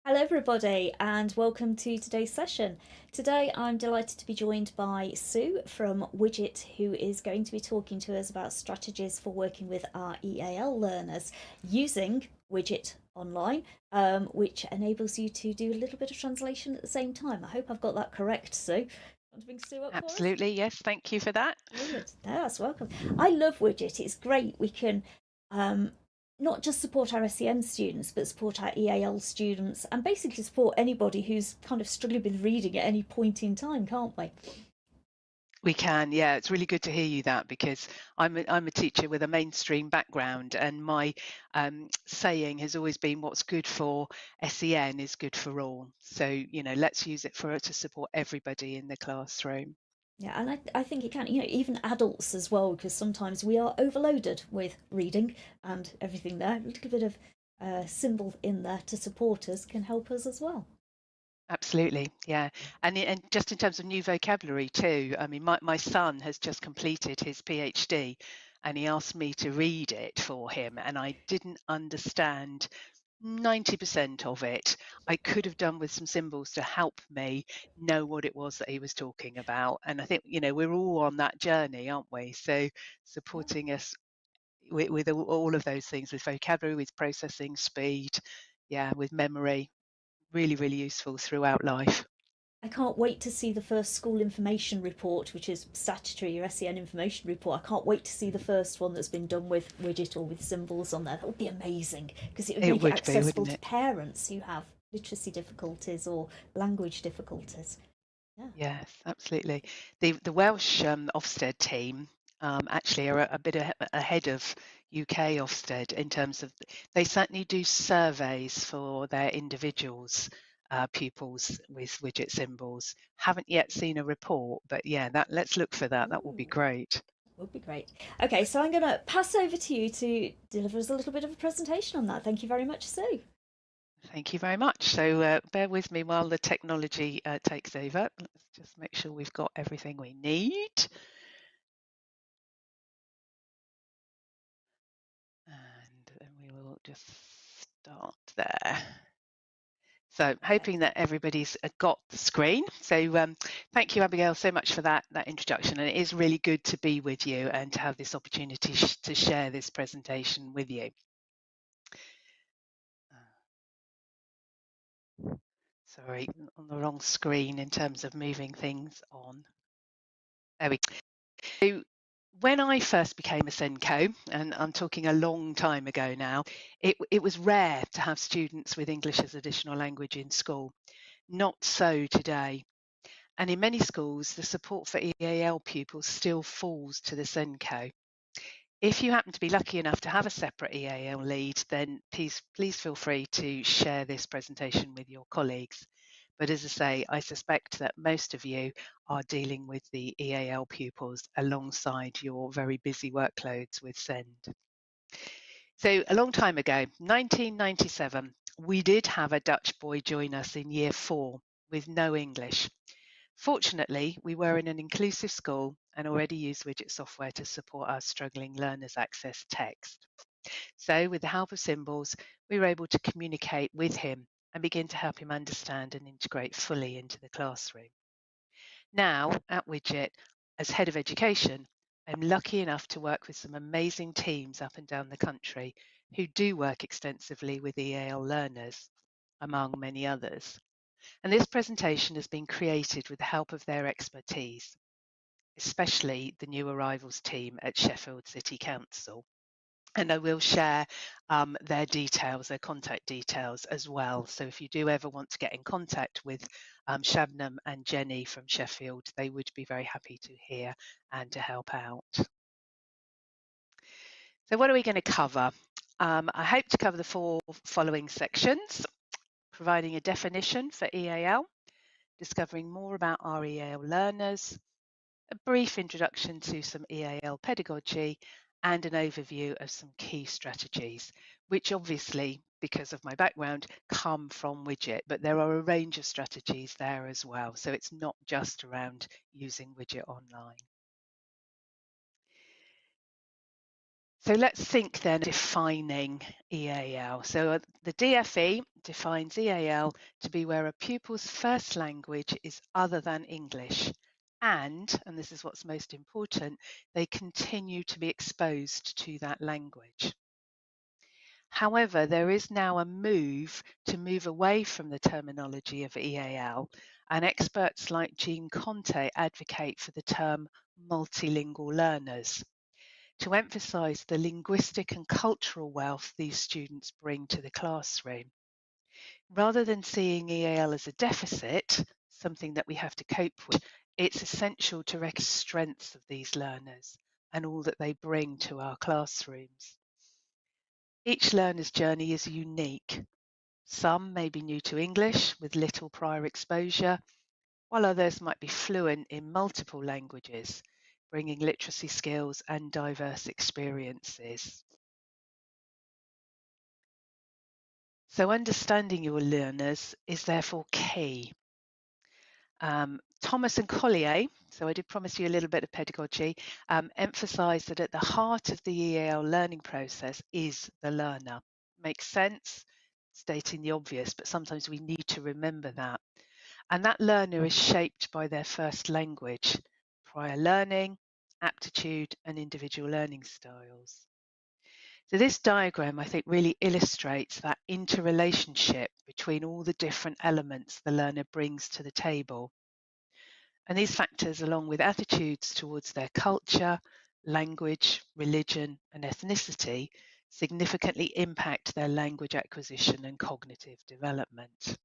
Hello, everybody, and welcome to today's session. Today, I'm delighted to be joined by Sue from Widget, who is going to be talking to us about strategies for working with our EAL learners using Widget Online, which enables you to do a little bit of translation at the same time. I hope I've got that correct, Sue. Want to bring Sue up for us? Absolutely, yes. Thank you for that. Brilliant. No, that's welcome. I love Widget. It's great. We can not just support our SEN students, but support our EAL students and basically support anybody who's kind of struggling with reading at any point in time, can't we? We can, yeah. It's really good to hear you that, because I'm a teacher with a mainstream background, and my saying has always been, what's good for SEN is good for all. So, let's use it to support everybody in the classroom. Yeah, and I think it can, even adults as well, because sometimes we are overloaded with reading and everything there. A little bit of symbol in there to support us can help us as well. Absolutely, yeah. And just in terms of new vocabulary too, I mean, my son has just completed his PhD, and he asked me to read it for him, and I didn't understand 90% of it. I could have done with some symbols to help me know what it was that he was talking about. And I think, we're all on that journey, aren't we? So supporting us with all of those things, with vocabulary, with processing speed, yeah, with memory, really, really useful throughout life. I can't wait to see the first school information report, which is statutory, your SEN information report. I can't wait to see the first one that's been done with Widget or with symbols on there. That would be amazing because it would It make it would be, accessible wouldn't to it? parents who have literacy difficulties or language difficulties. Yeah. Yes, absolutely. The Welsh Ofsted team actually are a bit ahead of UK Ofsted in terms of they certainly do surveys for their individuals pupils with widget symbols. Haven't yet seen a report, but yeah, let's look for that. That will be Ooh, great. would be great. Okay, so I'm going to pass over to you to deliver us a little bit of a presentation on that. Thank you very much, Sue. Thank you very much. So bear with me while the technology takes over. Let's just make sure we've got everything we need. And then we will just start there. So hoping that everybody's got the screen. So thank you, Abigail, so much for that introduction. And it is really good to be with you and to have this opportunity to share this presentation with you. Sorry, on the wrong screen in terms of moving things on. There we go. So when I first became a SENCO, and I'm talking a long time ago now, it was rare to have students with English as additional language in school. Not so today. And in many schools, the support for EAL pupils still falls to the SENCO. If you happen to be lucky enough to have a separate EAL lead, then please feel free to share this presentation with your colleagues. But as I say, I suspect that most of you are dealing with the EAL pupils alongside your very busy workloads with SEND. So a long time ago, 1997, we did have a Dutch boy join us in year 4 with no English. Fortunately, we were in an inclusive school and already used widget software to support our struggling learners access text. So with the help of symbols, we were able to communicate with him and begin to help him understand and integrate fully into the classroom. Now, at Widget, as head of education, I'm lucky enough to work with some amazing teams up and down the country who do work extensively with EAL learners, among many others. And this presentation has been created with the help of their expertise, especially the new arrivals team at Sheffield City Council. And I will share their details, their contact details as well. So if you do ever want to get in contact with Shabnam and Jenny from Sheffield, they would be very happy to hear and to help out. So what are we going to cover? I hope to cover the 4 following sections: providing a definition for EAL, discovering more about our EAL learners, a brief introduction to some EAL pedagogy, and an overview of some key strategies, which obviously, because of my background, come from Widget, but there are a range of strategies there as well. So it's not just around using Widget online. So let's think then defining EAL. So the DFE defines EAL to be where a pupil's first language is other than English, and this is what's most important, they continue to be exposed to that language. However, there is now a move away from the terminology of EAL, and experts like Jean Conte advocate for the term multilingual learners, to emphasise the linguistic and cultural wealth these students bring to the classroom. Rather than seeing EAL as a deficit, something that we have to cope with, it's essential to recognise the strengths of these learners and all that they bring to our classrooms. Each learner's journey is unique. Some may be new to English with little prior exposure, while others might be fluent in multiple languages, bringing literacy skills and diverse experiences. So understanding your learners is therefore key. Thomas and Collier, so I did promise you a little bit of pedagogy, emphasise that at the heart of the EAL learning process is the learner. Makes sense, stating the obvious, but sometimes we need to remember that. And that learner is shaped by their first language, prior learning, aptitude, and individual learning styles. So this diagram, I think, really illustrates that interrelationship between all the different elements the learner brings to the table. And these factors, along with attitudes towards their culture, language, religion, and ethnicity, significantly impact their language acquisition and cognitive development.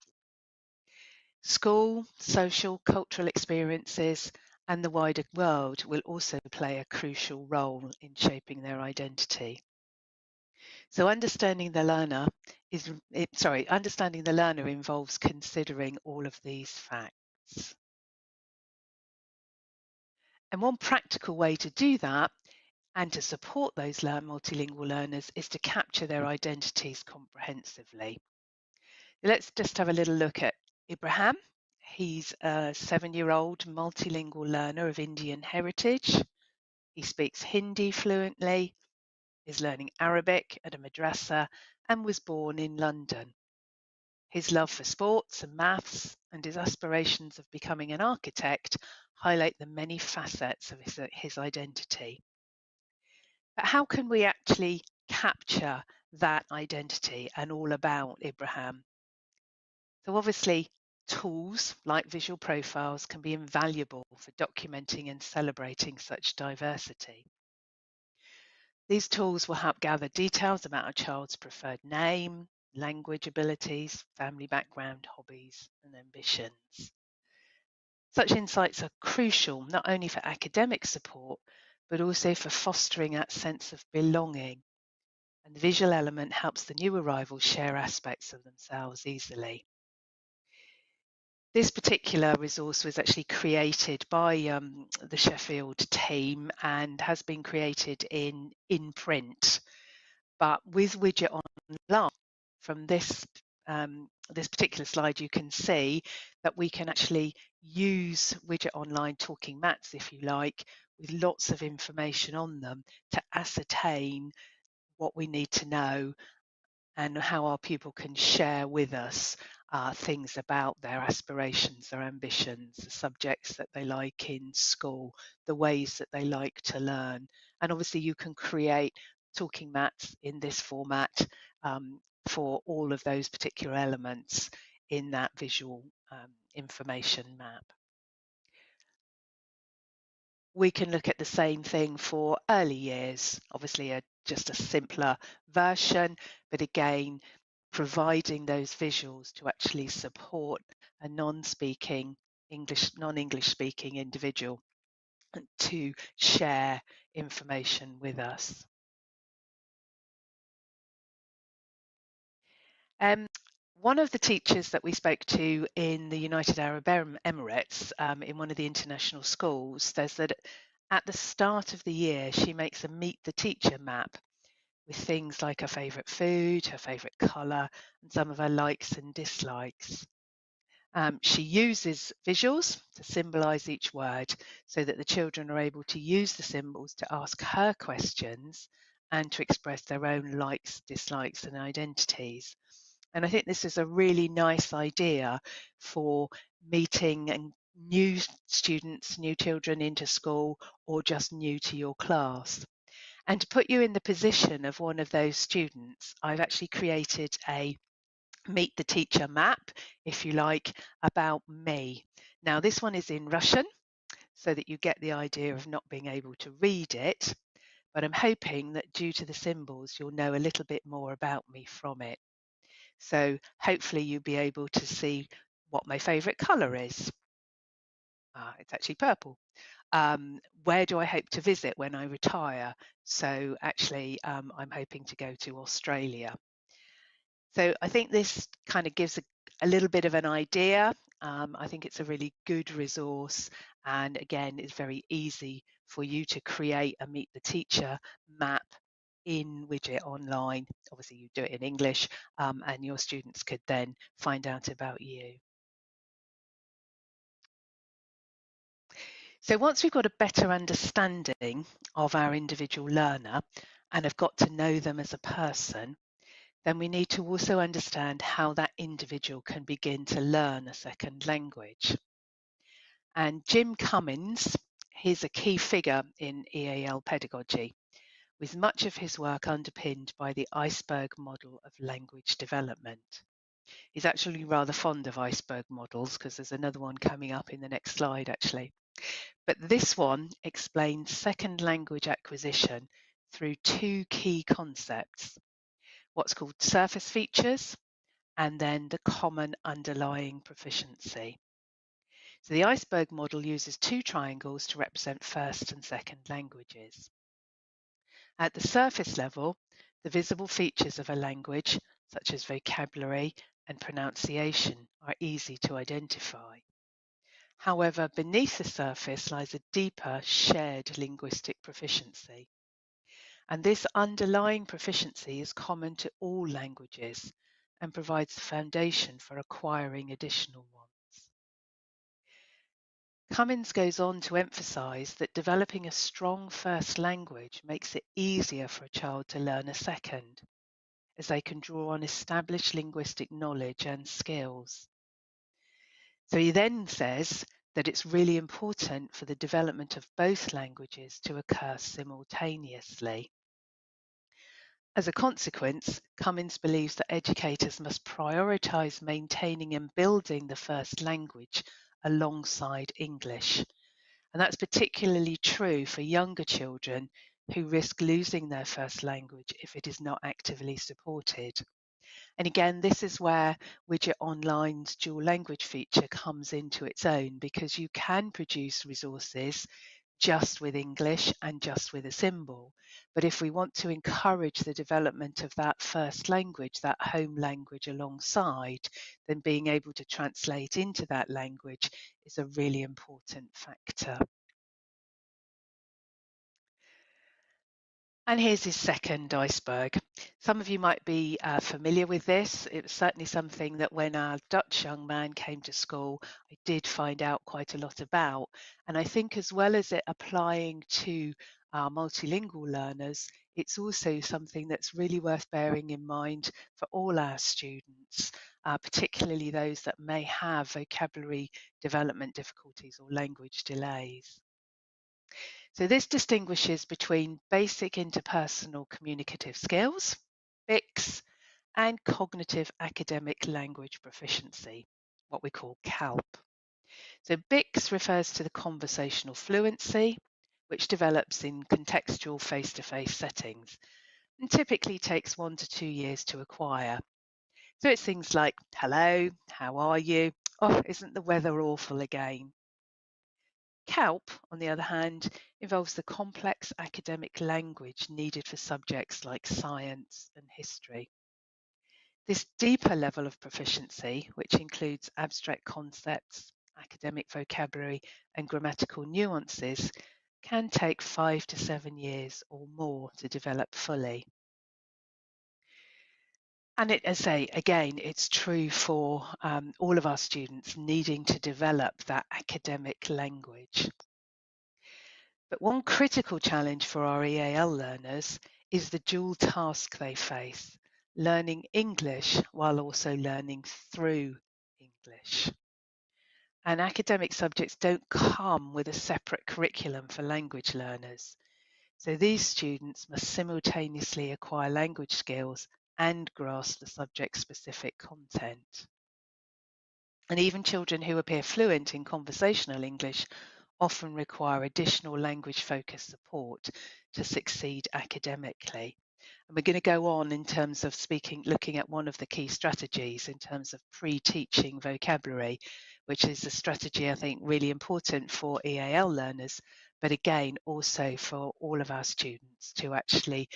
School, social, cultural experiences, and the wider world will also play a crucial role in shaping their identity. So understanding the learner involves considering all of these facts. And one practical way to do that and to support those multilingual learners is to capture their identities comprehensively. Let's just have a little look at Ibrahim. He's a 7-year-old multilingual learner of Indian heritage. He speaks Hindi fluently, is learning Arabic at a madrasa, and was born in London. His love for sports and maths and his aspirations of becoming an architect highlight the many facets of his identity. But how can we actually capture that identity and all about Ibrahim? So obviously, tools like visual profiles can be invaluable for documenting and celebrating such diversity. These tools will help gather details about a child's preferred name, language abilities, family background, hobbies, and ambitions. Such insights are crucial not only for academic support, but also for fostering that sense of belonging. And the visual element helps the new arrivals share aspects of themselves easily. This particular resource was actually created by the Sheffield team and has been created in print. But with Widget Online, from this particular slide, you can see that we can actually use Widget Online Talking Maths, if you like, with lots of information on them to ascertain what we need to know and how our pupil can share with us things about their aspirations, their ambitions, the subjects that they like in school, the ways that they like to learn. And obviously you can create Talking Maths in this format for all of those particular elements in that visual information map. We can look at the same thing for early years, obviously just a simpler version, but again, providing those visuals to actually support a non-English speaking individual to share information with us. One of the teachers that we spoke to in the United Arab Emirates, in one of the international schools, says that at the start of the year, she makes a Meet the Teacher map with things like her favourite food, her favourite colour, and some of her likes and dislikes. She uses visuals to symbolise each word so that the children are able to use the symbols to ask her questions and to express their own likes, dislikes, and identities. And I think this is a really nice idea for meeting and new students, new children into school, or just new to your class. And to put you in the position of one of those students, I've actually created a Meet the Teacher map, if you like, about me. Now, this one is in Russian, so that you get the idea of not being able to read it, but I'm hoping that due to the symbols, you'll know a little bit more about me from it. So hopefully you'll be able to see what my favourite colour is. It's actually purple. Where do I hope to visit when I retire? So actually, I'm hoping to go to Australia. So I think this kind of gives a little bit of an idea. I think it's a really good resource, and again, it's very easy for you to create a Meet the Teacher map in Widget Online. Obviously, you do it in English, and your students could then find out about you. So once we've got a better understanding of our individual learner and have got to know them as a person, then we need to also understand how that individual can begin to learn a second language. And Jim Cummins, he's a key figure in EAL pedagogy, with much of his work underpinned by the iceberg model of language development. He's actually rather fond of iceberg models because there's another one coming up in the next slide actually. But this one explains second language acquisition through two key concepts: what's called surface features, and then the common underlying proficiency. So the iceberg model uses two triangles to represent first and second languages. At the surface level, The visible features of a language, such as vocabulary and pronunciation, are easy to identify. However, beneath the surface lies a deeper shared linguistic proficiency. And this underlying proficiency is common to all languages and provides the foundation for acquiring additional ones. Cummins goes on to emphasize that developing a strong first language makes it easier for a child to learn a second, as they can draw on established linguistic knowledge and skills. So he then says that it's really important for the development of both languages to occur simultaneously. As a consequence, Cummins believes that educators must prioritise maintaining and building the first language alongside English. And that's particularly true for younger children who risk losing their first language if it is not actively supported. And again, this is where Widget Online's dual language feature comes into its own, because you can produce resources just with English and just with a symbol. But if we want to encourage the development of that first language, that home language alongside, then being able to translate into that language is a really important factor. And here's his second iceberg. Some of you might be familiar with this. It was certainly something that when our Dutch young man came to school, I did find out quite a lot about. And I think as well as it applying to our multilingual learners, it's also something that's really worth bearing in mind for all our students, particularly those that may have vocabulary development difficulties or language delays. So this distinguishes between basic interpersonal communicative skills, BICS, and cognitive academic language proficiency, what we call CALP. So BICS refers to the conversational fluency, which develops in contextual face-to-face settings and typically takes 1 to 2 years to acquire. So it's things like, hello, how are you? Oh, isn't the weather awful again? CALP, on the other hand, involves the complex academic language needed for subjects like science and history. This deeper level of proficiency, which includes abstract concepts, academic vocabulary, and grammatical nuances, can take 5 to 7 years or more to develop fully. And as I say, again, it's true for all of our students needing to develop that academic language. But one critical challenge for our EAL learners is the dual task they face, learning English while also learning through English. And academic subjects don't come with a separate curriculum for language learners. So these students must simultaneously acquire language skills and grasp the subject-specific content. And even children who appear fluent in conversational English often require additional language-focused support to succeed academically. And we're going to go on in terms of looking at one of the key strategies in terms of pre-teaching vocabulary, which is a strategy I think really important for EAL learners, but again, also for all of our students to actually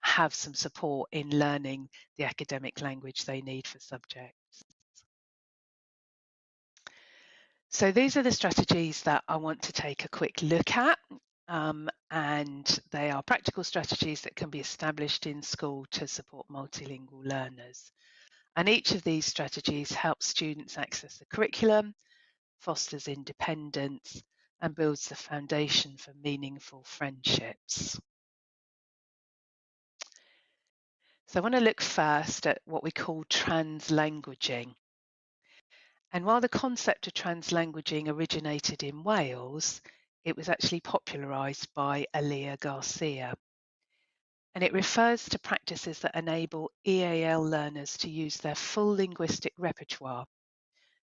have some support in learning the academic language they need for subjects. So these are the strategies that I want to take a quick look at, and they are practical strategies that can be established in school to support multilingual learners. And each of these strategies helps students access the curriculum, fosters independence, and builds the foundation for meaningful friendships. So I want to look first at what we call translanguaging. And while the concept of translanguaging originated in Wales, it was actually popularised by Aaliyah Garcia. And it refers to practices that enable EAL learners to use their full linguistic repertoire,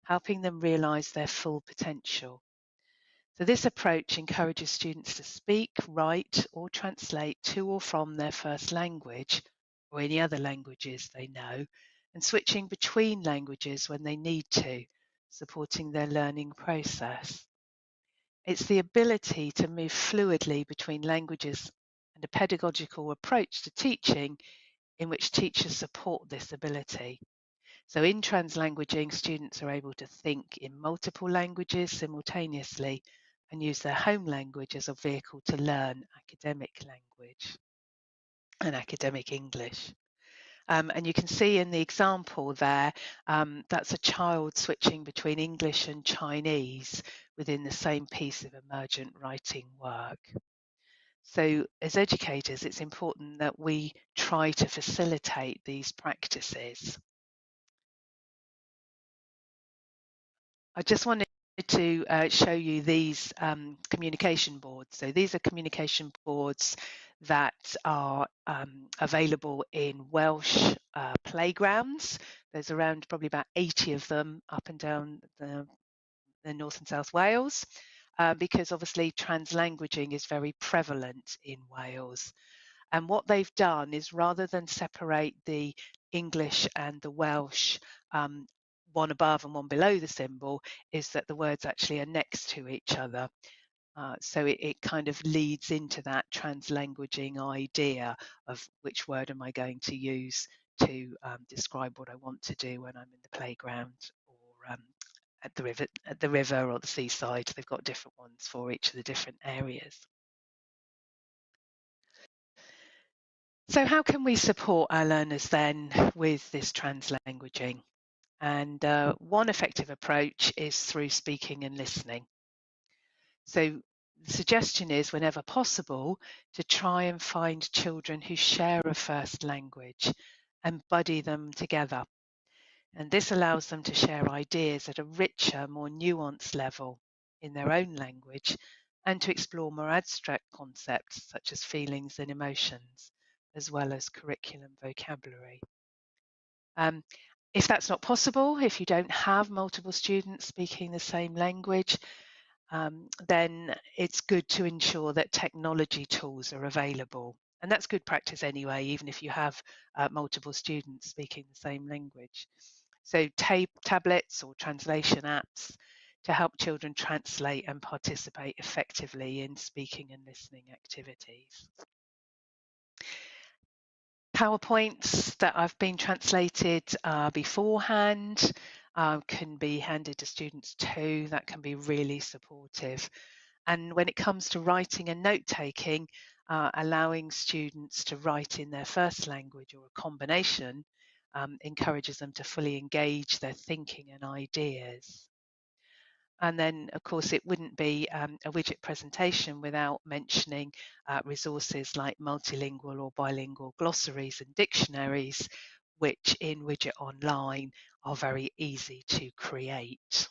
helping them realise their full potential. So this approach encourages students to speak, write, or translate to or from their first language or any other languages they know, and switching between languages when they need to, supporting their learning process. It's the ability to move fluidly between languages and a pedagogical approach to teaching in which teachers support this ability. So in translanguaging, students are able to think in multiple languages simultaneously and use their home language as a vehicle to learn academic language and academic English. And you can see in the example there, that's a child switching between English and Chinese within the same piece of emergent writing work. So as educators, it's important that we try to facilitate these practices. I just wanted to show you these communication boards. So these are communication boards that are available in Welsh playgrounds. There's around probably about 80 of them up and down the North and South Wales, because obviously translanguaging is very prevalent in Wales. And what they've done is, rather than separate the English and the Welsh one above and one below the symbol, is that the words actually are next to each other. So it kind of leads into that translanguaging idea of which word am I going to use to describe what I want to do when I'm in the playground or at the river or the seaside. They've got different ones for each of the different areas. So how can we support our learners then with this translanguaging? And one effective approach is through speaking and listening. So the suggestion is, whenever possible, to try and find children who share a first language and buddy them together. And this allows them to share ideas at a richer, more nuanced level in their own language, and to explore more abstract concepts such as feelings and emotions, as well as curriculum vocabulary. If that's not possible, if you don't have multiple students speaking the same language, then it's good to ensure that technology tools are available. And that's good practice anyway, even if you have multiple students speaking the same language. So tablets or translation apps to help children translate and participate effectively in speaking and listening activities. PowerPoints that have been translated beforehand can be handed to students too. That can be really supportive. And when it comes to writing and note-taking, allowing students to write in their first language or a combination encourages them to fully engage their thinking and ideas. And then, of course, it wouldn't be a widget presentation without mentioning resources like multilingual or bilingual glossaries and dictionaries, which in Widget Online are very easy to create.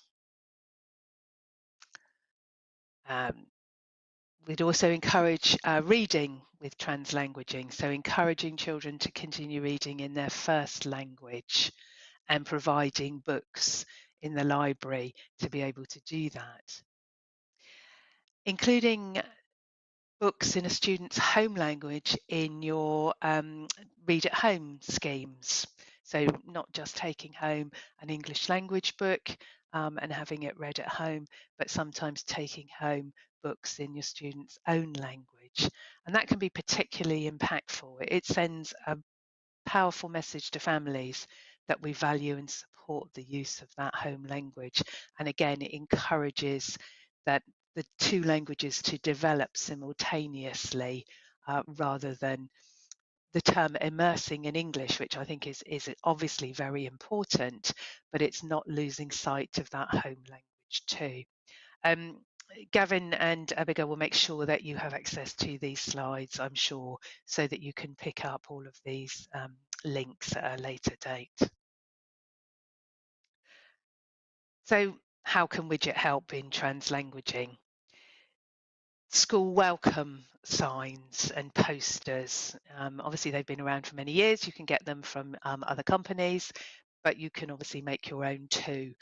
We'd also encourage reading with translanguaging, so encouraging children to continue reading in their first language and providing books in the library to be able to do that. Including books in a student's home language in your read at home schemes. So not just taking home an English language book and having it read at home, but sometimes taking home books in your student's own language. And that can be particularly impactful. It sends a powerful message to families that we value and support the use of that home language. And again, it encourages that the two languages to develop simultaneously rather than the term immersing in English, which I think is obviously very important, but it's not losing sight of that home language too. Gavin and Abigail will make sure that you have access to these slides, I'm sure, so that you can pick up all of these links at a later date. So how can Widget help in translanguaging? School welcome signs and posters. Obviously, they've been around for many years. You can get them from other companies, but you can obviously make your own too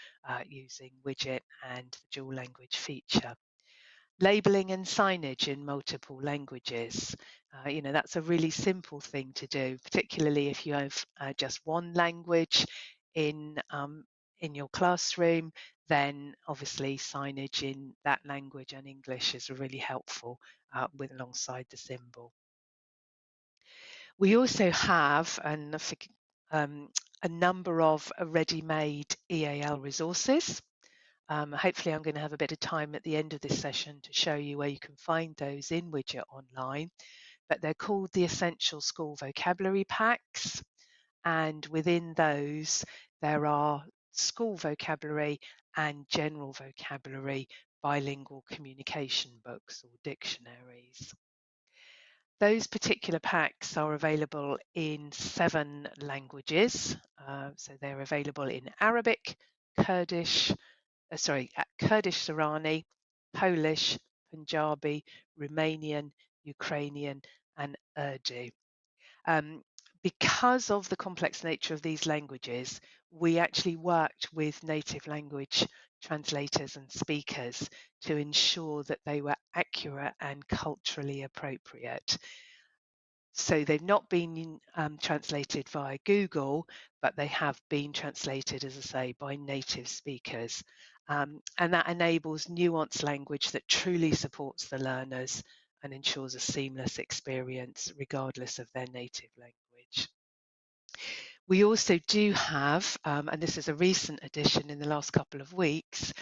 using Widget and the dual language feature. Labeling and signage in multiple languages. That's a really simple thing to do, particularly if you have just one language in your classroom. Then obviously signage in that language and English is really helpful alongside the symbol. We also have a number of ready-made EAL resources. Hopefully I'm going to have a bit of time at the end of this session to show you where you can find those in Widget Online, but they're called the Essential School Vocabulary Packs, and within those there are school vocabulary and general vocabulary bilingual communication books or dictionaries. Those particular packs are available in 7 languages. So they're available in Arabic, Kurdish, Kurdish Sorani, Polish, Punjabi, Romanian, Ukrainian, and Urdu. Because of the complex nature of these languages, we actually worked with native language translators and speakers to ensure that they were accurate and culturally appropriate. So they've not been translated via Google, but they have been translated, as I say, by native speakers. And that enables nuanced language that truly supports the learners and ensures a seamless experience regardless of their native language. We also do have, and this is a recent addition in the last couple of weeks,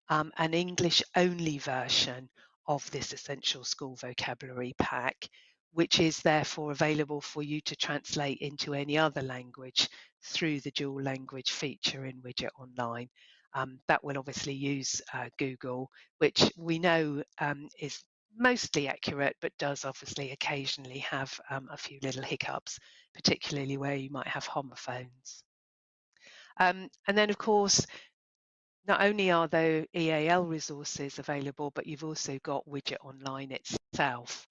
an English-only version of this Essential School Vocabulary Pack, which is therefore available for you to translate into any other language through the dual language feature in Widget Online. That will obviously use Google, which we know is mostly accurate, but does obviously occasionally have a few little hiccups, particularly where you might have homophones. And then, of course, not only are there EAL resources available, but you've also got Widget Online itself.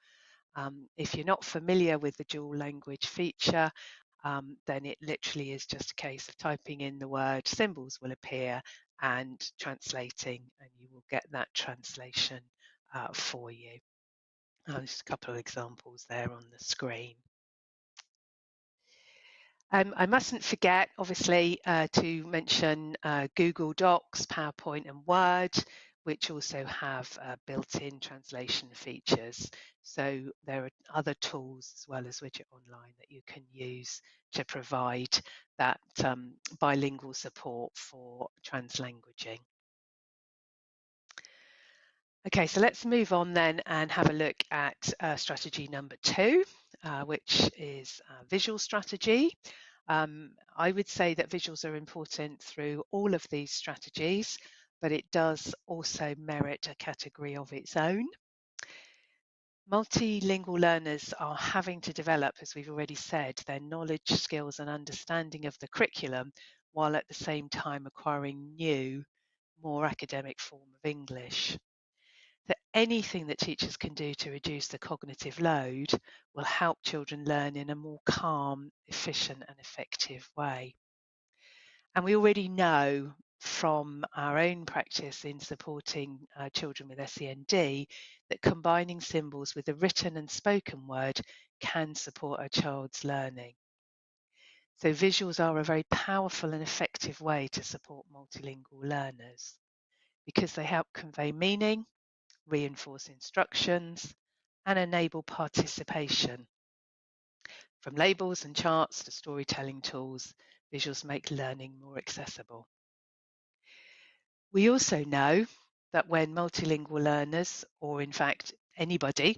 If you're not familiar with the dual language feature, then it literally is just a case of typing in the word, symbols will appear, and translating, and you will get that translation for you. Just a couple of examples there on the screen. I mustn't forget, obviously, to mention Google Docs, PowerPoint and Word, which also have built-in translation features. So there are other tools as well as Widget Online that you can use to provide that bilingual support for translanguaging. Okay, so let's move on then and have a look at strategy number 2, which is visual strategy. I would say that visuals are important through all of these strategies, but it does also merit a category of its own. Multilingual learners are having to develop, as we've already said, their knowledge, skills and understanding of the curriculum, while at the same time acquiring new, more academic form of English. That anything that teachers can do to reduce the cognitive load will help children learn in a more calm, efficient and effective way. And we already know from our own practice in supporting children with SEND that combining symbols with the written and spoken word can support a child's learning. So visuals are a very powerful and effective way to support multilingual learners because they help convey meaning, reinforce instructions, and enable participation. From labels and charts to storytelling tools, visuals make learning more accessible. We also know that when multilingual learners, or in fact anybody,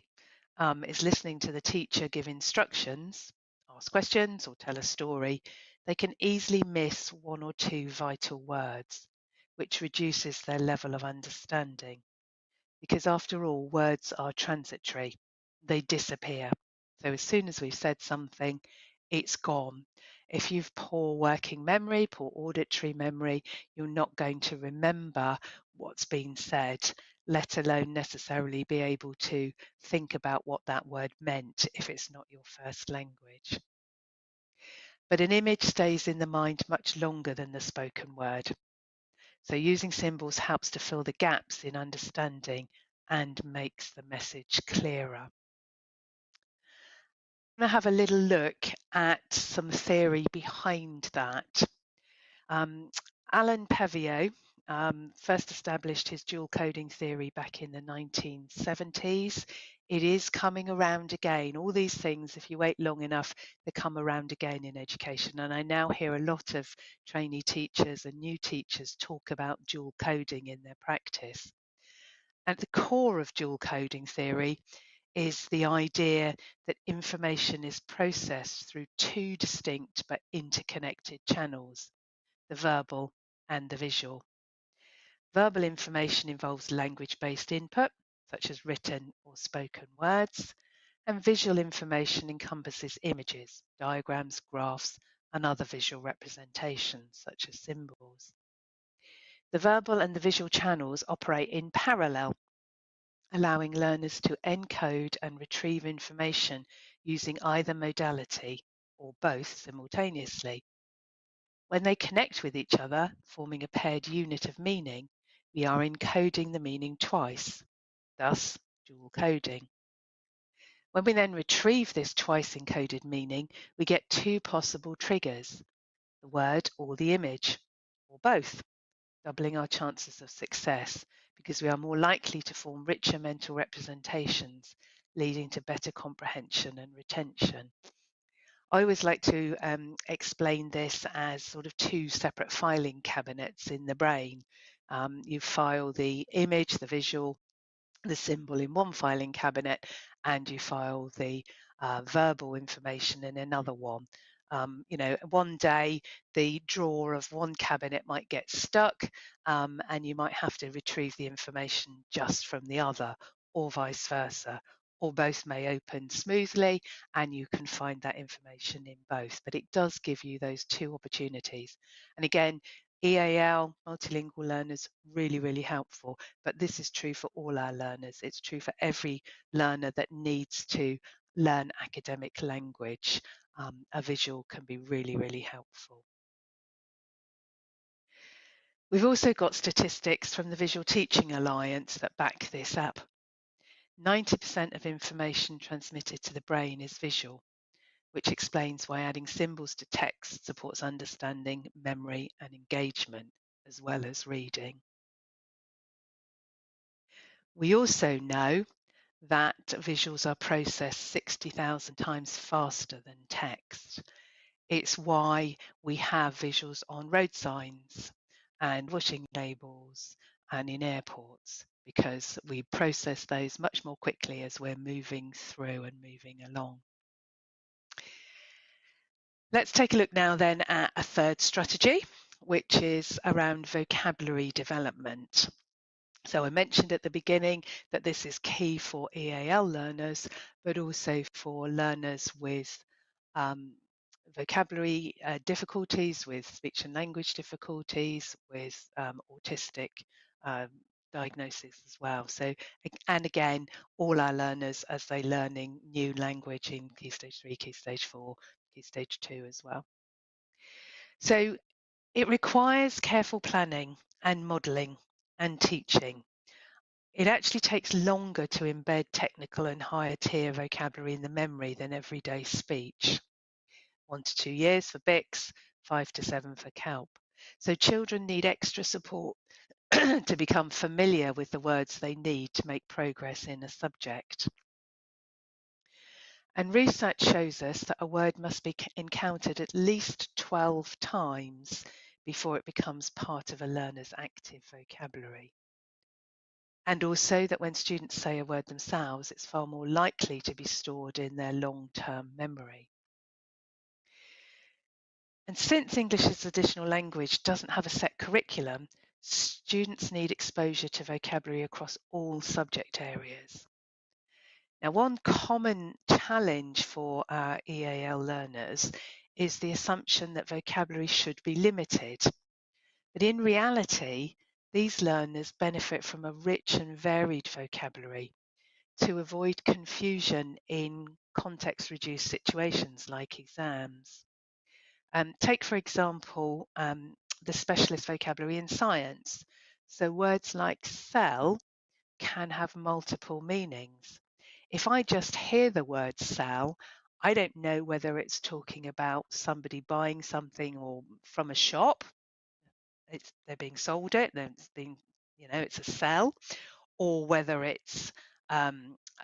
is listening to the teacher give instructions, ask questions, or tell a story, they can easily miss one or two vital words, which reduces their level of understanding. Because after all, words are transitory, they disappear. So as soon as we've said something, it's gone. If you've poor working memory, poor auditory memory, you're not going to remember what's been said, let alone necessarily be able to think about what that word meant if it's not your first language. But an image stays in the mind much longer than the spoken word. So using symbols helps to fill the gaps in understanding and makes the message clearer. I'm going to have a little look at some theory behind that. Alan Pavio first established his dual coding theory back in the 1970s it is coming around again. All these things, if you wait long enough, they come around again in education. And I now hear a lot of trainee teachers and new teachers talk about dual coding in their practice. At the core of dual coding theory is the idea that information is processed through two distinct but interconnected channels, the verbal and the visual. Verbal information involves language-based input, such as written or spoken words, and visual information encompasses images, diagrams, graphs, and other visual representations, such as symbols. The verbal and the visual channels operate in parallel, allowing learners to encode and retrieve information using either modality or both simultaneously. When they connect with each other, forming a paired unit of meaning, we are encoding the meaning twice, thus dual coding. When we then retrieve this twice encoded meaning, we get two possible triggers, the word or the image, or both, doubling our chances of success because we are more likely to form richer mental representations, leading to better comprehension and retention. I always like to explain this as sort of two separate filing cabinets in the brain. You file the image, the visual, the symbol in one filing cabinet, and you file the verbal information in another one. One day the drawer of one cabinet might get stuck, and you might have to retrieve the information just from the other, or vice versa. Or both may open smoothly and you can find that information in both. But it does give you those two opportunities. And again, EAL, multilingual learners, really, really helpful. But this is true for all our learners. It's true for every learner that needs to learn academic language. A visual can be really, really helpful. We've also got statistics from the Visual Teaching Alliance that back this up. 90% of information transmitted to the brain is visual, which explains why adding symbols to text supports understanding, memory, and engagement, as well as reading. We also know that visuals are processed 60,000 times faster than text. It's why we have visuals on road signs and washing labels and in airports, because we process those much more quickly as we're moving through and moving along. Let's take a look now then at a third strategy, which is around vocabulary development. So I mentioned at the beginning that this is key for EAL learners, but also for learners with vocabulary difficulties, with speech and language difficulties, with autistic diagnosis as well. So, and again, all our learners as they learning new language in Key Stage 3, Key Stage 4, Key Stage 2 as well. So it requires careful planning and modelling and teaching. It actually takes longer to embed technical and higher tier vocabulary in the memory than everyday speech. 1 to 2 years for BICS, 5 to 7 for CALP. So children need extra support to become familiar with the words they need to make progress in a subject. And research shows us that a word must be encountered at least 12 times before it becomes part of a learner's active vocabulary. And also that when students say a word themselves, it's far more likely to be stored in their long-term memory. And since English as additional language doesn't have a set curriculum, students need exposure to vocabulary across all subject areas. Now, one common challenge for our EAL learners is the assumption that vocabulary should be limited. But in reality, these learners benefit from a rich and varied vocabulary to avoid confusion in context-reduced situations like exams. Take, for example, the specialist vocabulary in science. So words like cell can have multiple meanings. If I just hear the word sell, I don't know whether it's talking about somebody buying something or from a shop. They're being sold it, it's being, it's a sell, or whether it's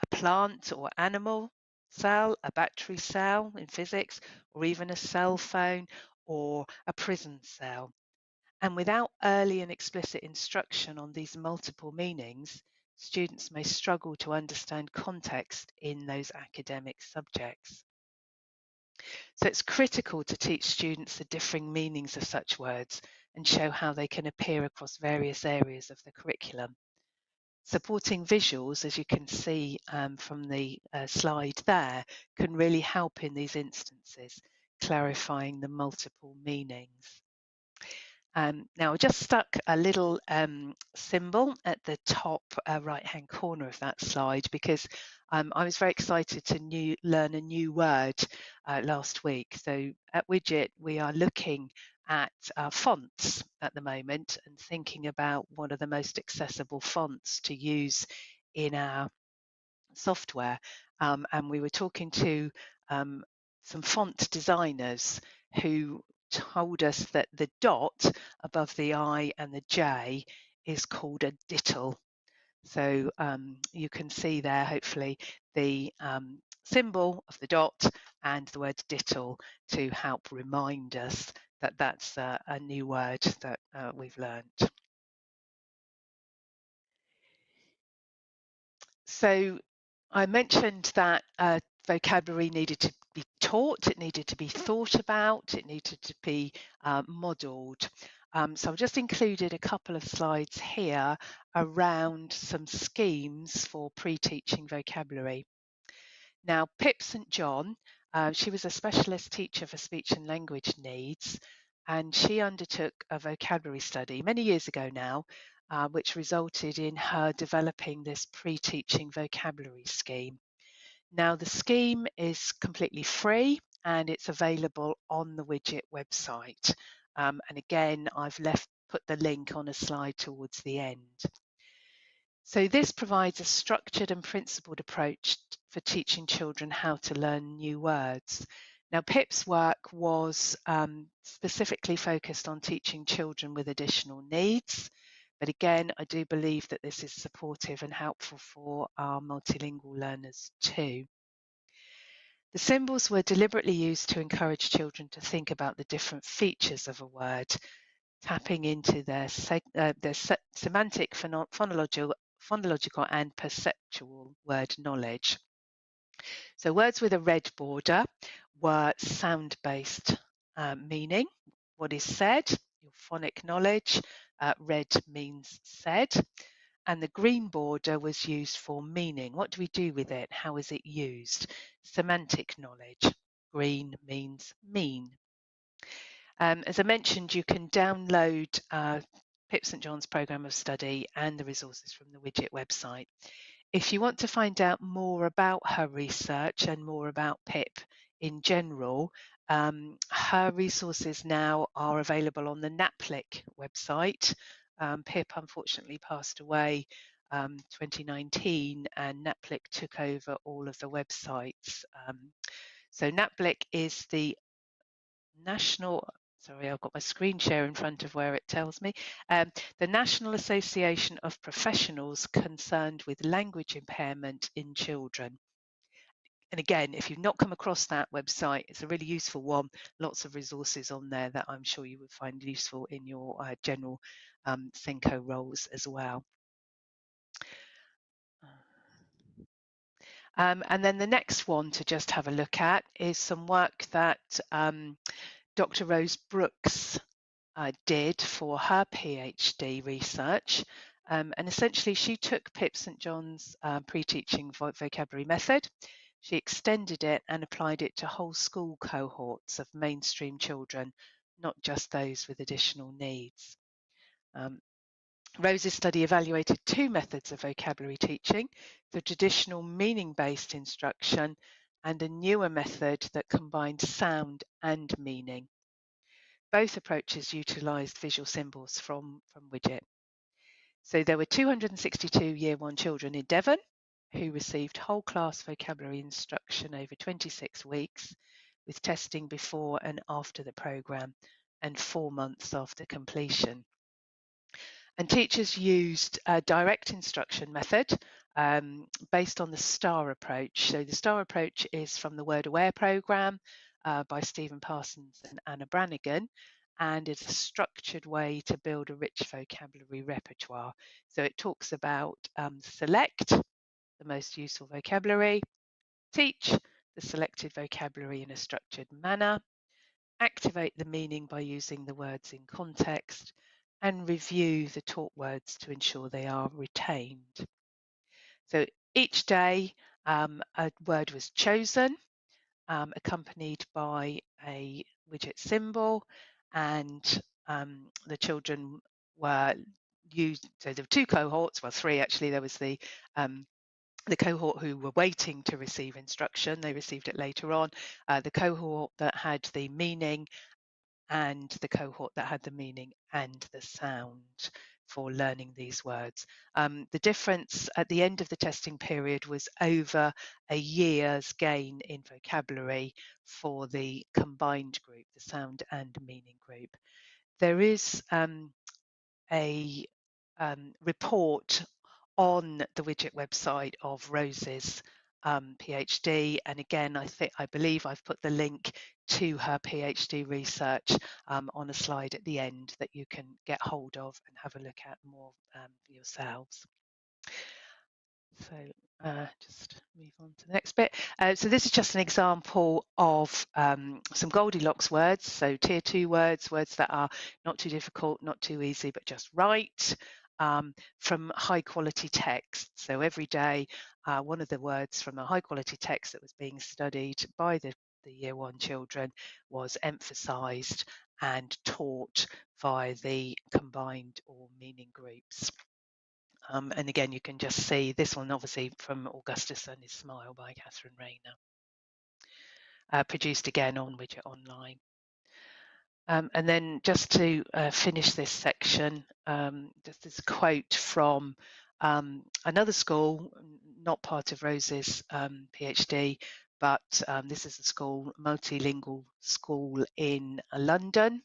a plant or animal cell, a battery cell in physics, or even a cell phone or a prison cell. And without early and explicit instruction on these multiple meanings, students may struggle to understand context in those academic subjects. So it's critical to teach students the differing meanings of such words and show how they can appear across various areas of the curriculum. Supporting visuals, as you can see from the slide there, can really help in these instances, clarifying the multiple meanings. Now, I just stuck a little symbol at the top right-hand corner of that slide because I was very excited to learn a new word last week. So at Widget, we are looking at fonts at the moment and thinking about what are the most accessible fonts to use in our software. And we were talking to some font designers who told us that the dot above the I and the J is called a dittle. So you can see there, hopefully, the symbol of the dot and the word dittle to help remind us that that's a new word that we've learned. So I mentioned that vocabulary needed to be taught, it needed to be thought about, it needed to be modelled. So I've just included a couple of slides here around some schemes for pre-teaching vocabulary. Now, Pip St John, she was a specialist teacher for speech and language needs, and she undertook a vocabulary study many years ago now, which resulted in her developing this pre-teaching vocabulary scheme. Now, the scheme is completely free and it's available on the Widget website. And again, I've put the link on a slide towards the end. So this provides a structured and principled approach for teaching children how to learn new words. Now, Pip's work was specifically focused on teaching children with additional needs, but again, I do believe that this is supportive and helpful for our multilingual learners too. The symbols were deliberately used to encourage children to think about the different features of a word, tapping into their semantic, phonological and perceptual word knowledge. So words with a red border were sound-based meaning, what is said, your phonic knowledge, red means said, and the green border was used for meaning. What do we do with it? How is it used? Semantic knowledge. Green means mean. As I mentioned, you can download Pip St John's programme of study and the resources from the Widget website. If you want to find out more about her research and more about Pip in general, her resources now are available on the NAPLIC website. Pip unfortunately passed away 2019 and NAPLIC took over all of the websites. So NAPLIC is the National, sorry, I've got my screen share in front of where it tells me, the National Association of Professionals Concerned with Language Impairment in Children. And again, if you've not come across that website, it's a really useful one. Lots of resources on there that I'm sure you would find useful in your general SENCO roles as well. And then the next one to just have a look at is some work that Dr. Rose Brooks did for her PhD research. And essentially she took Pip St John's pre-teaching vocabulary method, she extended it and applied it to whole school cohorts of mainstream children, not just those with additional needs. Rose's study evaluated two methods of vocabulary teaching, the traditional meaning-based instruction and a newer method that combined sound and meaning. Both approaches utilised visual symbols from Widget. So there were 262 Year 1 children in Devon who received whole class vocabulary instruction over 26 weeks with testing before and after the programme and 4 months after completion. And teachers used a direct instruction method based on the STAR approach. So the STAR approach is from the Word Aware programme by Stephen Parsons and Anna Brannigan, and it's a structured way to build a rich vocabulary repertoire. So it talks about select the most useful vocabulary, teach the selected vocabulary in a structured manner, activate the meaning by using the words in context, and review the taught words to ensure they are retained. So each day a word was chosen, accompanied by a widget symbol, and the children were used. So there were two cohorts, well, three actually. There was the cohort who were waiting to receive instruction. They received it later on. The cohort that had the meaning, and the cohort that had the meaning and the sound for learning these words. The difference at the end of the testing period was over a year's gain in vocabulary for the combined group, the sound and meaning group. There is a report on the widget website of Rose's PhD, and again I believe I've put the link to her PhD research on a slide at the end that you can get hold of and have a look at more for yourselves. So just move on to the next bit. So this is just an example of some Goldilocks words, so tier 2 words, words that are not too difficult, not too easy, but just right, from high quality text. So every day, one of the words from a high quality text that was being studied by the year 1 children was emphasised and taught via the combined or meaning groups. And again, you can just see this one, obviously, from Augustus and His Smile by Catherine Rayner, produced again on Widget Online. And then just to finish this section, just this quote from another school, not part of Rose's PhD, but this is a school, multilingual school in London,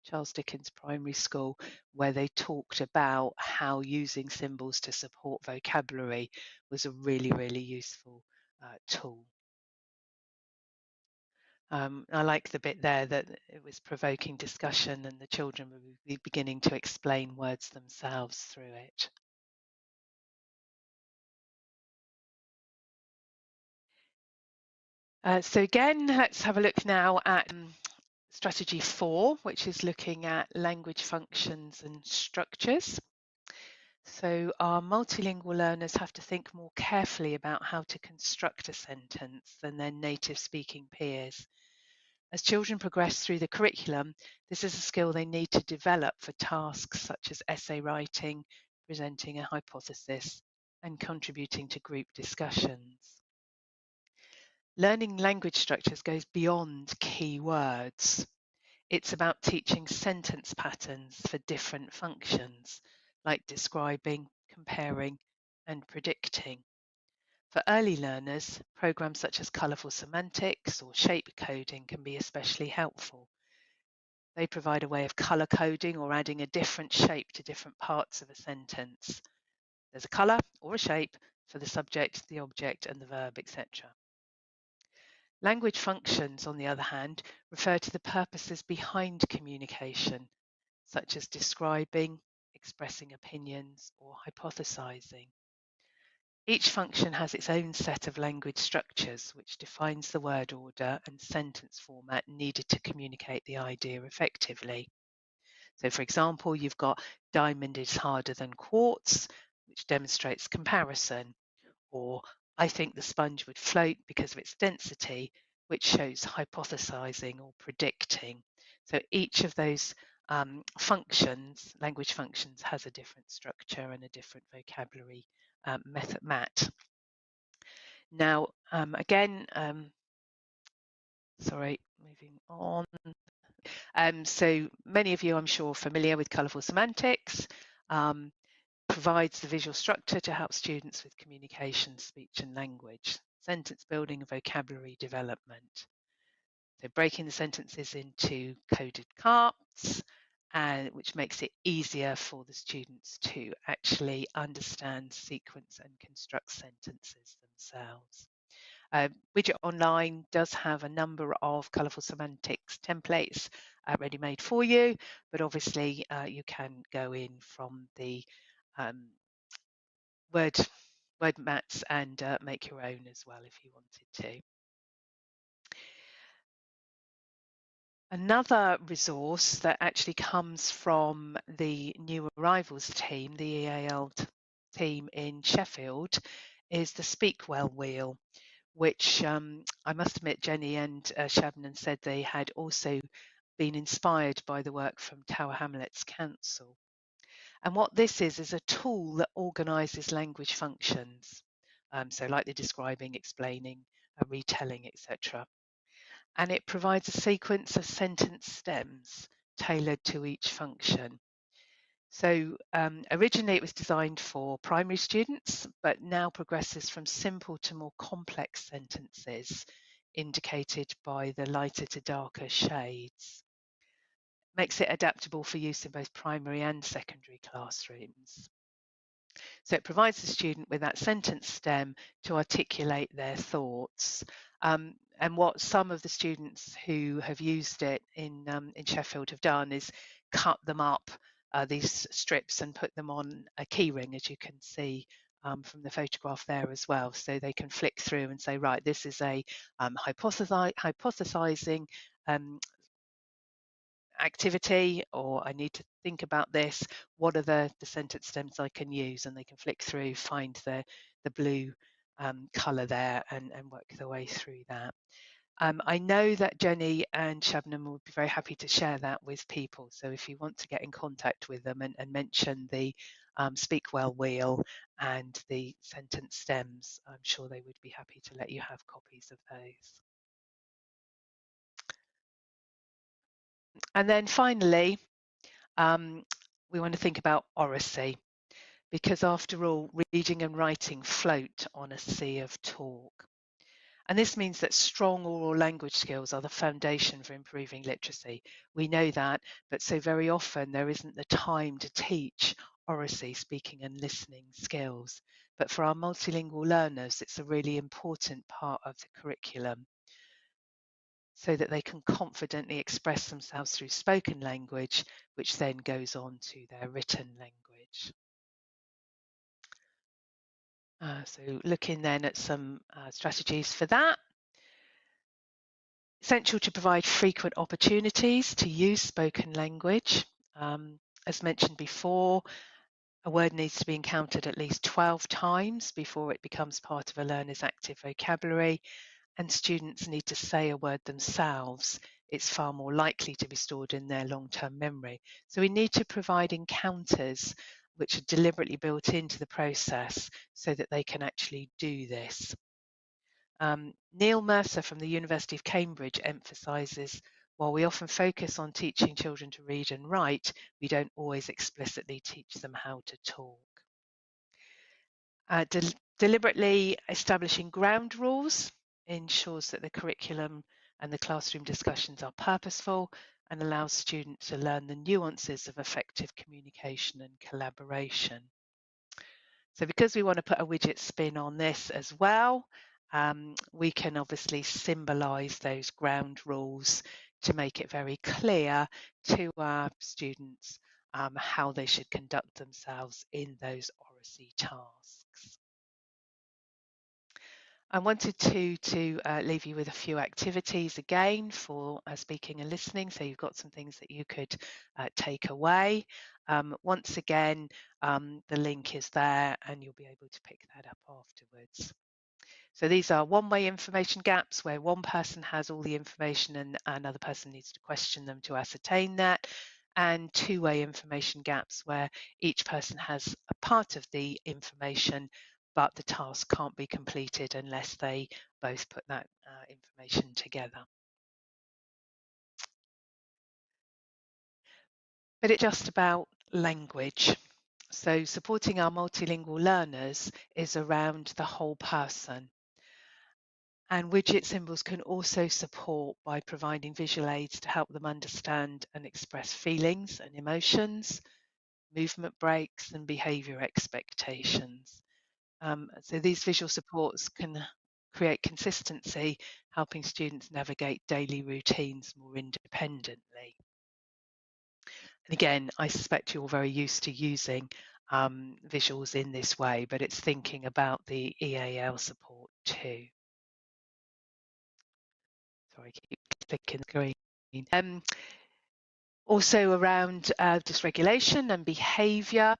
Charles Dickens Primary School, where they talked about how using symbols to support vocabulary was a really, really useful tool. I like the bit there that it was provoking discussion and the children were beginning to explain words themselves through it. So again, let's have a look now at strategy 4, which is looking at language functions and structures. So our multilingual learners have to think more carefully about how to construct a sentence than their native speaking peers. As children progress through the curriculum, this is a skill they need to develop for tasks such as essay writing, presenting a hypothesis, and contributing to group discussions. Learning language structures goes beyond key words. It's about teaching sentence patterns for different functions, like describing, comparing, and predicting. For early learners, programs such as colourful semantics or shape coding can be especially helpful. They provide a way of colour coding or adding a different shape to different parts of a sentence. There's a colour or a shape for the subject, the object, and the verb, etc. Language functions, on the other hand, refer to the purposes behind communication, such as describing, expressing opinions, or hypothesizing. Each function has its own set of language structures, which defines the word order and sentence format needed to communicate the idea effectively. So, for example, you've got diamond is harder than quartz, which demonstrates comparison, or I think the sponge would float because of its density, which shows hypothesizing or predicting. So each of those functions, language functions, has a different structure and a different vocabulary method mat. Now, again, sorry, moving on. So many of you, I'm sure, are familiar with colourful semantics. Provides the visual structure to help students with communication, speech and language, sentence building and vocabulary development. So breaking the sentences into coded parts and which makes it easier for the students to actually understand, sequence and construct sentences themselves. Widget Online does have a number of colourful semantics templates ready-made for you, but obviously you can go in from the word mats and make your own as well if you wanted to. Another resource that actually comes from the new arrivals team, the EAL team in Sheffield, is the Speakwell wheel, which I must admit Jenny and Shabnan said they had also been inspired by the work from Tower Hamlets Council. And what this is a tool that organises language functions. So like the describing, explaining, retelling, etc. And it provides a sequence of sentence stems tailored to each function. So originally it was designed for primary students, but now progresses from simple to more complex sentences indicated by the lighter to darker shades. Makes it adaptable for use in both primary and secondary classrooms. So it provides the student with that sentence stem to articulate their thoughts. And what some of the students who have used it in Sheffield have done is cut them up, these strips, and put them on a keyring, as you can see from the photograph there as well. So they can flick through and say, right, this is a hypothesizing activity, or I need to think about this. What are the sentence stems I can use? And they can flick through, find the blue colour there and work their way through that. I know that Jenny and Shabnam would be very happy to share that with people. So if you want to get in contact with them and mention the Speakwell wheel and the sentence stems, I'm sure they would be happy to let you have copies of those. And then finally, we want to think about oracy, because after all, reading and writing float on a sea of talk. And this means that strong oral language skills are the foundation for improving literacy. We know that, but so very often there isn't the time to teach oracy, speaking and listening skills. But for our multilingual learners, it's a really important part of the curriculum, so that they can confidently express themselves through spoken language, which then goes on to their written language. So looking then at some strategies for that. Essential to provide frequent opportunities to use spoken language. As mentioned before, a word needs to be encountered at least 12 times before it becomes part of a learner's active vocabulary, and students need to say a word themselves. It's far more likely to be stored in their long-term memory. So we need to provide encounters which are deliberately built into the process so that they can actually do this. Neil Mercer from the University of Cambridge emphasises, while we often focus on teaching children to read and write, we don't always explicitly teach them how to talk. Deliberately establishing ground rules ensures that the curriculum and the classroom discussions are purposeful and allows students to learn the nuances of effective communication and collaboration. So because we want to put a widget spin on this as well, we can obviously symbolise those ground rules to make it very clear to our students how they should conduct themselves in those oracy tasks. I wanted to leave you with a few activities again for speaking and listening, so you've got some things that you could take away. Once again, the link is there and you'll be able to pick that up afterwards. So these are one-way information gaps where one person has all the information and another person needs to question them to ascertain that, and two-way information gaps where each person has a part of the information but the task can't be completed unless they both put that information together. But it's just about language. So supporting our multilingual learners is around the whole person. And widget symbols can also support by providing visual aids to help them understand and express feelings and emotions, movement breaks, and behaviour expectations. So these visual supports can create consistency, helping students navigate daily routines more independently. And again, I suspect you're very used to using visuals in this way, but it's thinking about the EAL support too. Sorry, I keep clicking the screen. Also around dysregulation and behaviour,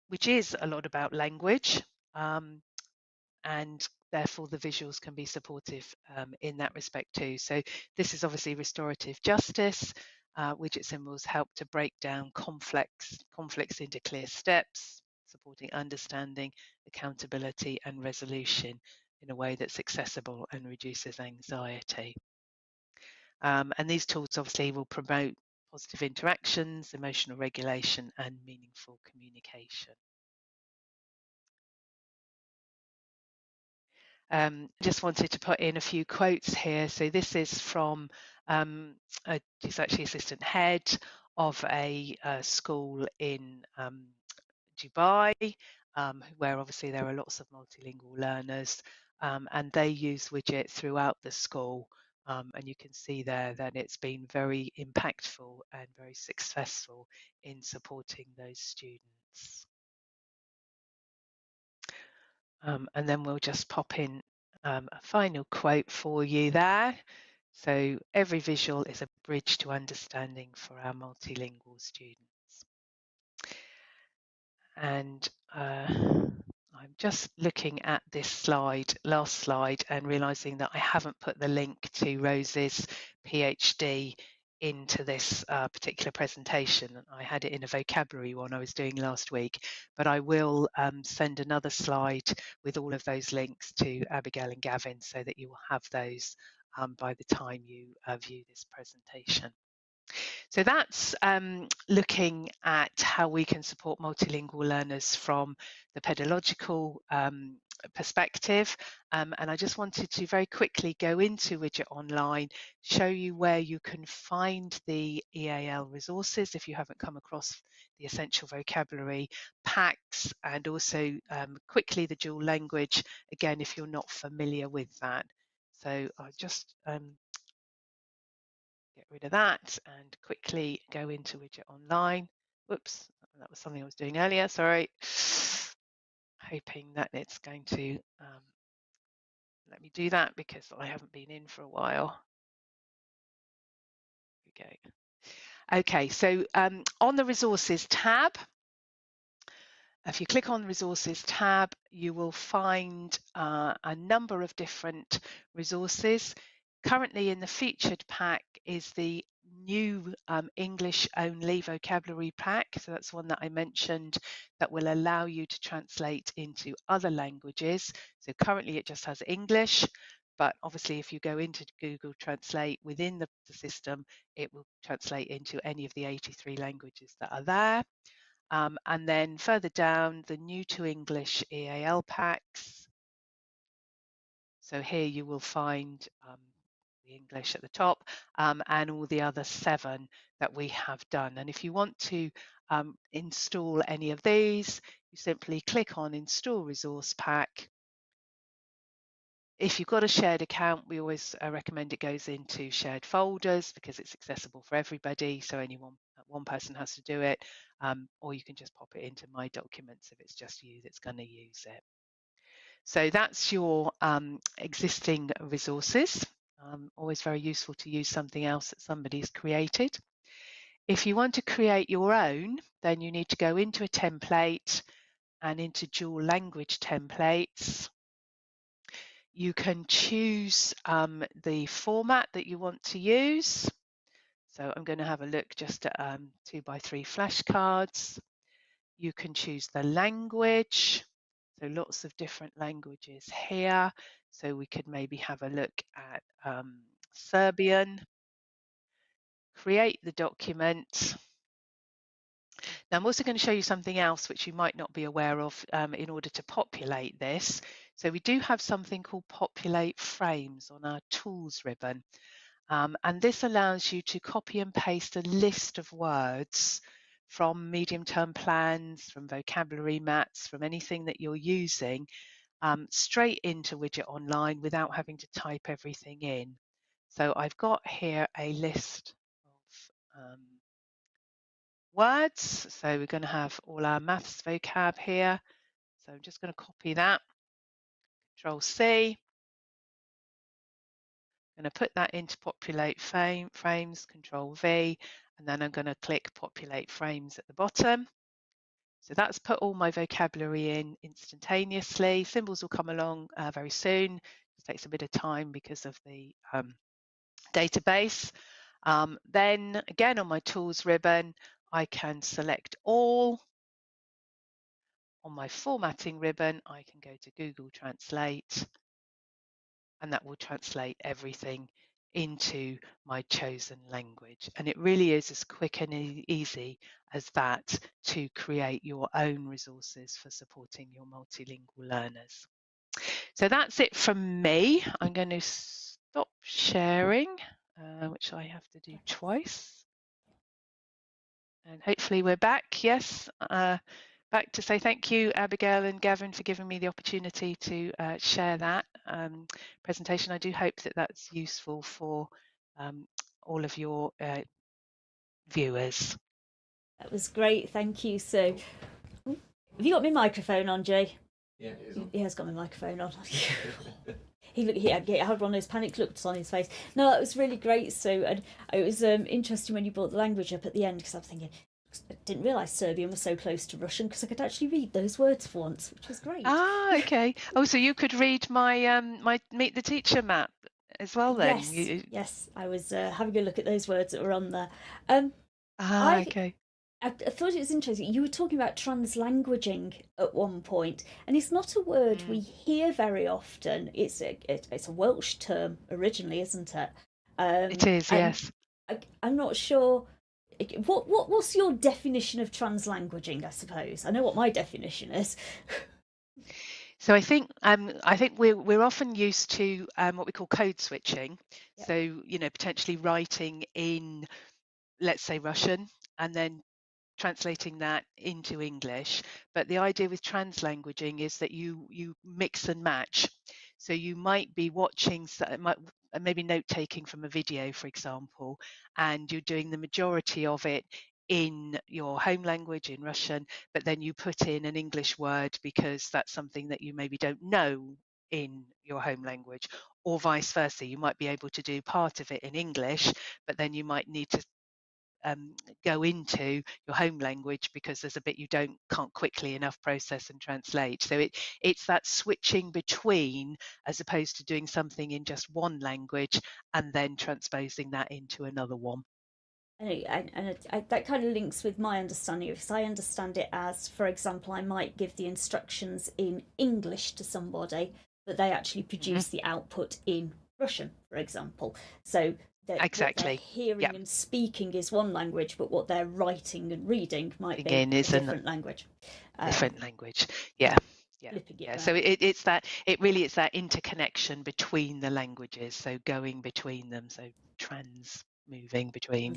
which is a lot about language, and therefore the visuals can be supportive in that respect too. So this is obviously restorative justice. Widget symbols help to break down conflicts into clear steps, supporting understanding, accountability and resolution in a way that's accessible and reduces anxiety. And these tools obviously will promote positive interactions, emotional regulation and meaningful communication. Just wanted to put in a few quotes here. So this is from he's actually assistant head of a school in Dubai, where obviously there are lots of multilingual learners, and they use widget throughout the school. And you can see there that it's been very impactful and very successful in supporting those students. And then we'll just pop in a final quote for you there. So every visual is a bridge to understanding for our multilingual students. And I'm just looking at this slide, last slide, and realizing that I haven't put the link to Rose's PhD into this particular presentation. I had it in a vocabulary one I was doing last week, but I will send another slide with all of those links to Abigail and Gavin so that you will have those by the time you view this presentation. So that's looking at how we can support multilingual learners from the pedagogical perspective. And I just wanted to very quickly go into Widget Online, show you where you can find the EAL resources if you haven't come across the essential vocabulary packs, and also quickly the dual language, again, if you're not familiar with that. So I'll just get rid of that and quickly go into Widget Online. Whoops, that was something I was doing earlier, sorry. Hoping that it's going to let me do that because I haven't been in for a while. Here we go. Okay, so on the resources tab, if you click on the resources tab, you will find a number of different resources. Currently in the featured pack is the new English only vocabulary pack. So that's one that I mentioned that will allow you to translate into other languages. So currently it just has English, but obviously if you go into Google Translate within the system, it will translate into any of the 83 languages that are there. And then further down, the new to English EAL packs. So here you will find the English at the top and all the other 7 that we have done. And if you want to install any of these, you simply click on Install Resource Pack. If you've got a shared account, we always recommend it goes into shared folders because it's accessible for everybody. So one person has to do it, or you can just pop it into My Documents if it's just you that's going to use it. So that's your existing resources. Always very useful to use something else that somebody's created. If you want to create your own, then you need to go into a template and into dual language templates. You can choose the format that you want to use. So I'm going to have a look just at 2x3 flashcards. You can choose the language. So lots of different languages here. So we could maybe have a look at Serbian. Create the document. Now I'm also going to show you something else which you might not be aware of in order to populate this. So we do have something called Populate Frames on our tools ribbon. And this allows you to copy and paste a list of words from medium-term plans, from vocabulary mats, from anything that you're using, straight into Widget Online without having to type everything in. So I've got here a list of words. So we're going to have all our maths vocab here. So I'm just going to copy that, Control C. I'm going to put that into Populate Frames, Control V, and then I'm going to click Populate Frames at the bottom. So that's put all my vocabulary in instantaneously. Symbols will come along very soon. It takes a bit of time because of the database. Then again, on my tools ribbon, I can select all. On my formatting ribbon, I can go to Google Translate, and that will translate everything into my chosen language. And it really is as quick and easy as that to create your own resources for supporting your multilingual learners. So that's it from me. I'm going to stop sharing, which I have to do twice. And hopefully we're back. Yes, back to say thank you, Abigail and Gavin, for giving me the opportunity to share that presentation. I do hope that that's useful for all of your viewers. That was great. Thank you, Sue. Have you got my microphone on, Jay? Yeah, it is on. He has got my microphone on. He had one of those panic looks on his face. No, that was really great, Sue. And it was interesting when you brought the language up at the end, because I'm thinking, I didn't realise Serbian was so close to Russian, because I could actually read those words for once, which was great. Ah, okay. Oh, so you could read my my Meet the Teacher map as well then? Yes, I was having a look at those words that were on there. Okay. I thought it was interesting. You were talking about translanguaging at one point, and it's not a word we hear very often. It's a Welsh term originally, isn't it? It is, yes. I'm not sure. What's your definition of translanguaging? I suppose I know what my definition is. So I think we're often used to what we call code switching. Yep. So potentially writing in, let's say, Russian, and then translating that into English. But the idea with translanguaging is that you mix and match. So you might be watching, maybe note-taking from a video, for example, and you're doing the majority of it in your home language, in Russian, but then you put in an English word because that's something that you maybe don't know in your home language, or vice versa. You might be able to do part of it in English, but then you might need to go into your home language because there's a bit you can't quickly enough process and translate. So it's that switching between, as opposed to doing something in just one language and then transposing that into another one. And that kind of links with my understanding, because I understand it as, for example, I might give the instructions in English to somebody, but they actually produce the output in Russian, for example. So exactly. What they're hearing and speaking is one language, but what they're writing and reading might be a different language. Different language, yeah. So it's that that interconnection between the languages, so going between them, so moving between,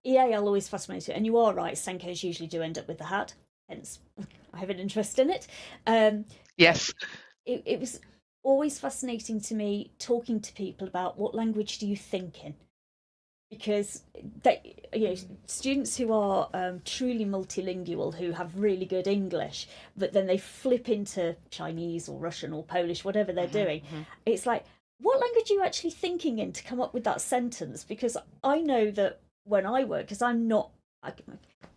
EAL always fascinates me, and you are right, Senkos usually do end up with the hat, hence I have an interest in it. Yes. It was always fascinating to me talking to people about what language do you think in, because students who are truly multilingual, who have really good English, but then they flip into Chinese or Russian or Polish, whatever they're doing. It's like, what language are you actually thinking in to come up with that sentence? Because I know that when I work, because I'm not, I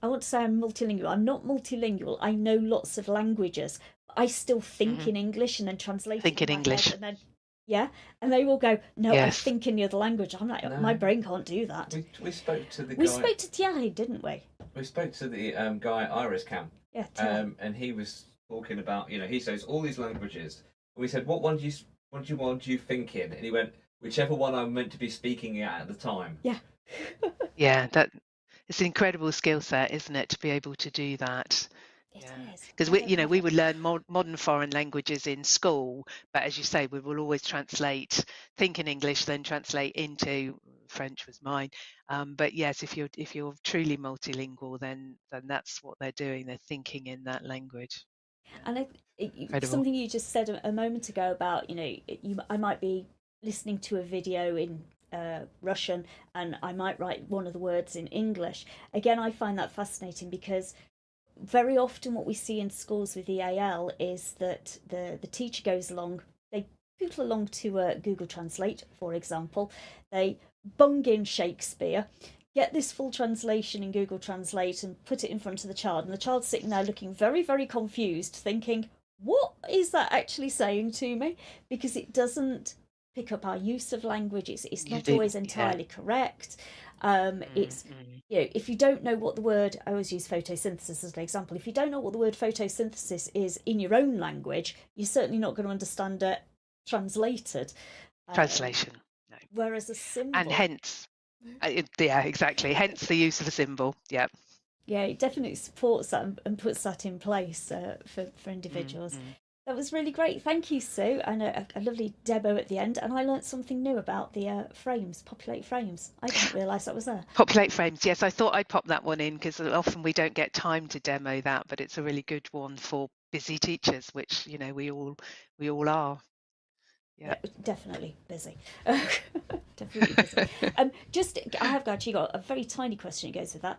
want to say I'm multilingual. I'm not multilingual. I know lots of languages. I still think in English and then translate it in English. And then, and they will go, no, I think in the other language. I'm like, my brain can't do that. We spoke to the guy. We spoke to Thierry, didn't we? We spoke to the guy at Iris Camp. Yeah. And he was talking about, he says all these languages. And we said, what one do you think in? And he went, whichever one I'm meant to be speaking at the time. Yeah. Yeah, that it's an incredible skill set, isn't it, to be able to do that? It is. Because I we, don't you know, have we it. would learn modern foreign languages in school, but as you say, we will always translate, think in English, then translate into French was mine. But yes, if you're truly multilingual, then that's what they're doing. They're thinking in that language. And Incredible. something you just said a moment ago about, I might be listening to a video in Russian and I might write one of the words in English. Again, I find that fascinating because very often what we see in schools with EAL is that the teacher goes along, they Google along to Google Translate, for example, they bung in Shakespeare, get this full translation in Google Translate and put it in front of the child, and the child's sitting there looking very, very confused, thinking, what is that actually saying to me? Because it doesn't pick up our use of language. It's You not did, always yeah. entirely correct. It's Mm. if you don't know what the word, I always use photosynthesis as an example. If you don't know what the word photosynthesis is in your own language, you're certainly not going to understand it translated. Um, Translation, no. whereas a And symbol, hence, yeah, exactly. Hence the use of a symbol. Yeah. yeah, it definitely supports that and puts that in place for Mm, individuals. mm. That was really great. Thank you, Sue, and a lovely demo at the end. And I learnt something new about the frames, populate frames. I didn't realise that was there. Populate frames. Yes, I thought I'd pop that one in because often we don't get time to demo that, but it's a really good one for busy teachers, which we all are. Yeah. Yeah, definitely busy. Definitely busy. I have actually got a very tiny question that goes with that.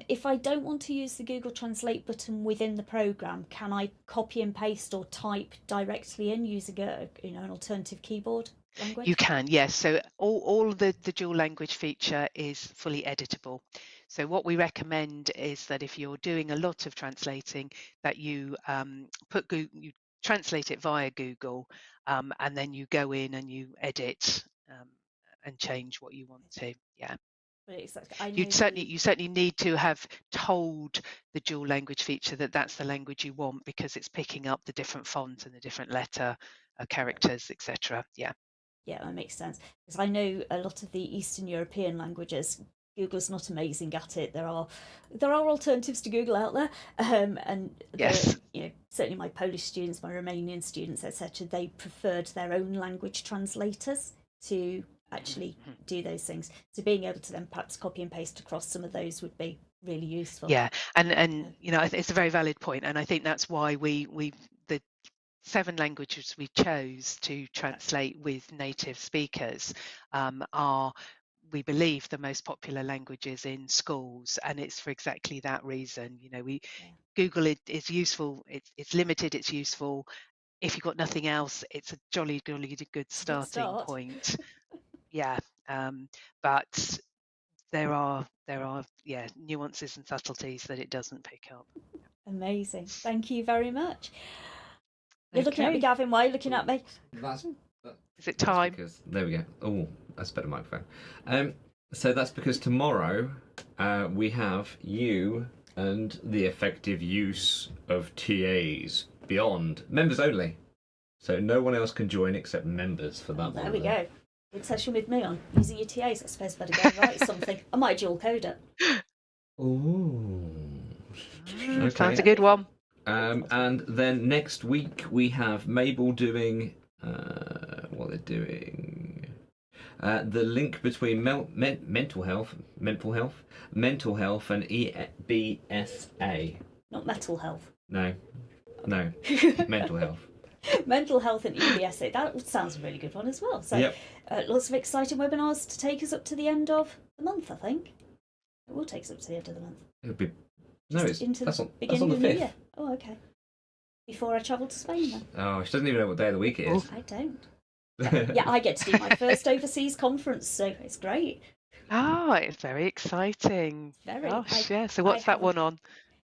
If I don't want to use the Google Translate button within the program, can I copy and paste or type directly in using an alternative keyboard language? You can, yes. So all the dual language feature is fully editable. So what we recommend is that if you're doing a lot of translating, that you you translate it via Google, and then you go in and you edit and change what you want to. Yeah. But it's like, I know You certainly need to have told the dual language feature that that's the language you want because it's picking up the different font and the different letter characters, etc. Yeah. yeah, that makes sense because I know a lot of the Eastern European languages. Google's not amazing at it. There are alternatives to Google out there, and Yes. certainly my Polish students, my Romanian students, etc. They preferred their own language translators to actually Mhm. do those things. So being able to then perhaps copy and paste across some of those would be really useful. Yeah, and it's a very valid point, and I think that's why the 7 languages we chose to translate with native speakers are, we believe, the most popular languages in schools, and it's for exactly that reason. Google is useful. It's limited. It's useful. If you've got nothing else, it's a jolly good It's a good starting start. point. Yeah, but there are nuances and subtleties that it doesn't pick up. Amazing. Thank you very much. You're looking at me, Okay, Gavin. Why are you looking at me? That's is it that's time? because there we go. Oh, that's a better microphone. So that's because tomorrow we have you and the effective use of TAs beyond members only. So no one else can join except members for that one. There we go. Good session with me on using your TAs. I suppose I better go and write something. I might dual code it. Ooh. Okay. Sounds a good one. And then next week we have Mabel doing what they're doing. The link between mental health, and EBSA. Not mental health. No, mental health. Mental health and EBSA. That sounds a really good one as well. So, Yep. Lots of exciting webinars to take us up to the end of the month, I think. It will take us up to the end of the month. It'll be no, it's into that's the on beginning the of the new 5th. year. Oh, okay. Before I travel to Spain, then. Oh, she doesn't even know what day of the week it is. I don't. Yeah, I get to do my first overseas conference, so it's great. Oh, it's very exciting. Very. Gosh, yeah. So what's that one on?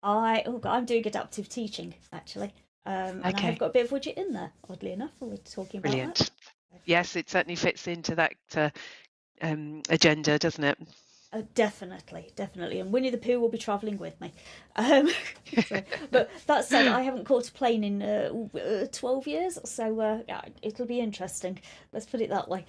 I'm doing adaptive teaching actually, and I Okay. have got a bit of widget in there. Oddly enough, we're talking about Brilliant. that. Yes, it certainly fits into that agenda, doesn't it? Definitely, and Winnie the Pooh will be travelling with me. But that said, I haven't caught a plane in 12 years, so yeah, it'll be interesting. Let's put it that way.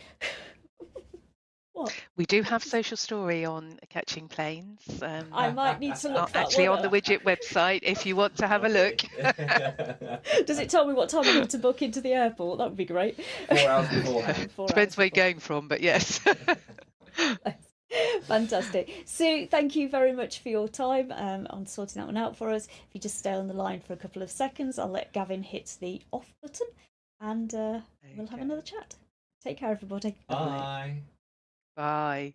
What? We do have Social Story on catching planes. I might need to look that Actually one on the up. Widget website if you want to have a look. Does it tell me what time I need to book into the airport? That would be great. 4 hours beforehand. 4 Depends hours where you're before. going from, but yes. Fantastic. Sue, thank you very much for your time on sorting that one out for us. If you just stay on the line for a couple of seconds, I'll let Gavin hit the off button and we'll have Okay. another chat. Take care, everybody. Bye. Bye.